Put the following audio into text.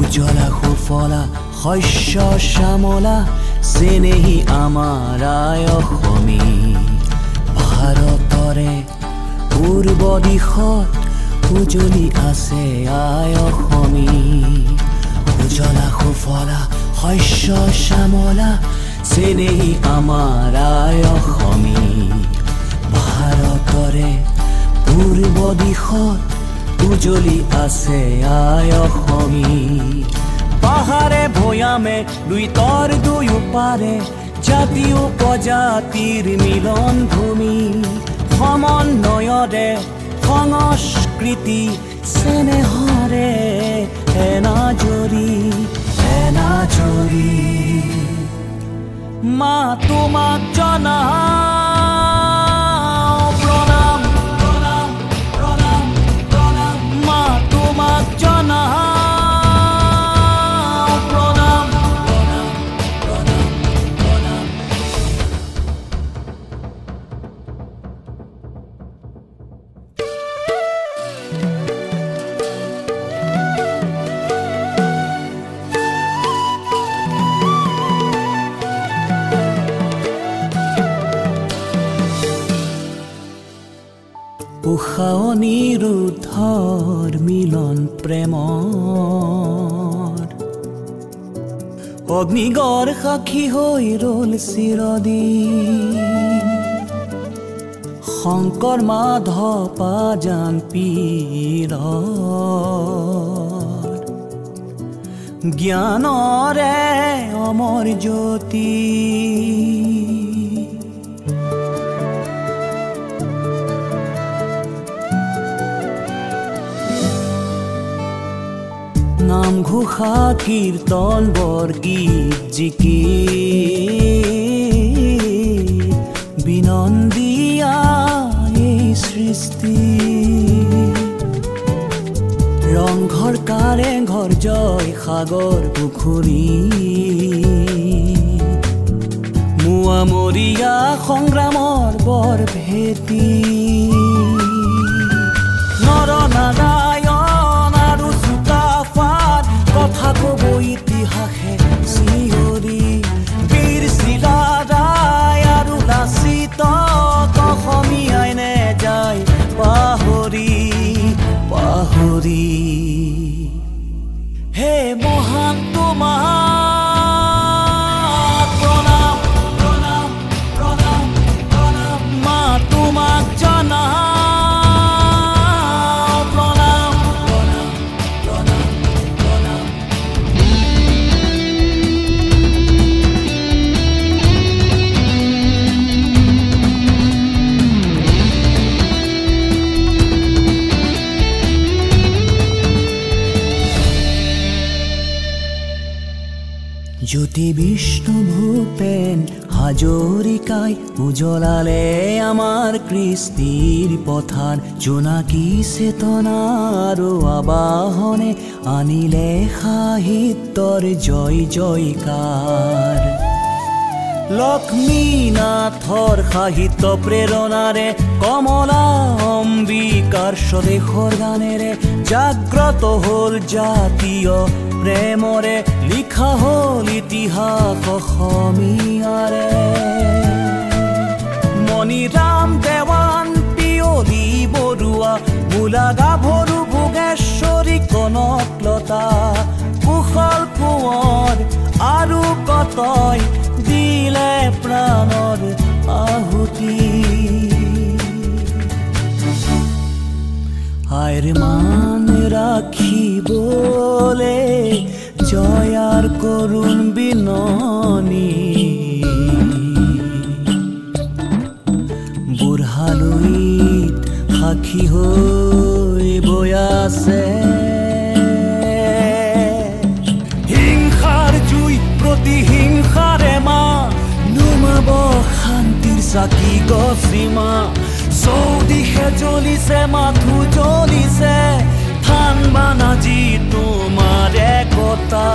উজ্জ্বলা সুফলা শস্য শ্যামলা চেনেহি আমাৰ আই অসমী ভাৰতৰে পূৰ্ব দিশত উজ্বলি আছে আই অসমী উজ্জ্বলা সুফলা শস্য শ্যামলা চেনেহি আমাৰ আই অসমী ভাৰতৰে পূৰ্ব দিশত উজ্বলি আছে আই অসমী পাহাৰে ভৈয়ামে দুইতৰ দুয়োপাৰে জাতি উপজাতিৰ মিলন ভূমি সমন্বয়ৰে সংস্কৃতি চেনেহৰে এনাজৰি মা তোমাক জনাও প্ৰণাম প্ৰণাম প্ৰণাম প্ৰণাম মা তোমাক জনাও প্ৰণাম প্ৰণাম প্ৰণাম প্ৰণাম উষা অনিৰুদ্ধৰ মিলন প্ৰেমৰ অগ্নিগড় সাক্ষী হৈ ৰল চিৰদিন শংকৰ মাধৱ জান পীৰৰ জ্ঞানৰে অমৰ জ্যোতি নাম ঘোষা কীৰ্তন বৰগীত জিকি বিনন্দিয়া এই সৃষ্টি ৰংঘৰ কাৰেংঘৰ জয় সাগৰ পুখুৰী মোৱামৰীয়া সংগ্ৰামৰ বৰ ভেটি নৰনাৰায়ণ আৰু চুকাফাত কথা কব ইতিহাসে চিঞৰি বীৰ চিলাৰায় আৰু লাচিত অসমীয়াই নেযায় পাহৰি পাহৰি হে মহান তোমাক প্ৰণাম প্ৰণাম প্ৰণাম প্ৰণাম মা তোমাক জনাও জ্যোতি বিষ্ণু ভূপেন হাজৰিকাই উজ্বলালে আমাৰ কৃষ্টিৰ পথাৰ জোনাকী চেতনা আৰু আবাহনে আনিলে সাহিত্যৰ জয় জয়কাৰ লক্ষ্মীনাথৰ সাহিত্য প্ৰেৰণাৰে কমলা অম্বিকাৰ স্বদেশৰ গানেৰে জাগ্ৰত হ'ল জাতীয় প্ৰেমৰে লিখা হ'ল ইতিহাস অসমীয়াৰে মণিৰাম দেৱান পিয়লি বৰুৱা বোলা গাভৰু ভোগেশ্বৰী কনকলতা কুশল কোঁৱৰ আৰু কতই দিলে প্ৰাণৰ আহুতি আইৰ মান ৰাখিবলে জয়াৰ কৰুণ বিননি বুঢ়ালুইত সাক্ষী হৈ বৈ আছে হিংসাৰ জুই প্ৰতিহিংসাৰে মা নুমাব শান্তিৰ চাকি গছিমা চৌদিশে জ্বলিছে মাথো জ্বলিছে থান বানাজি তোমাৰ একতা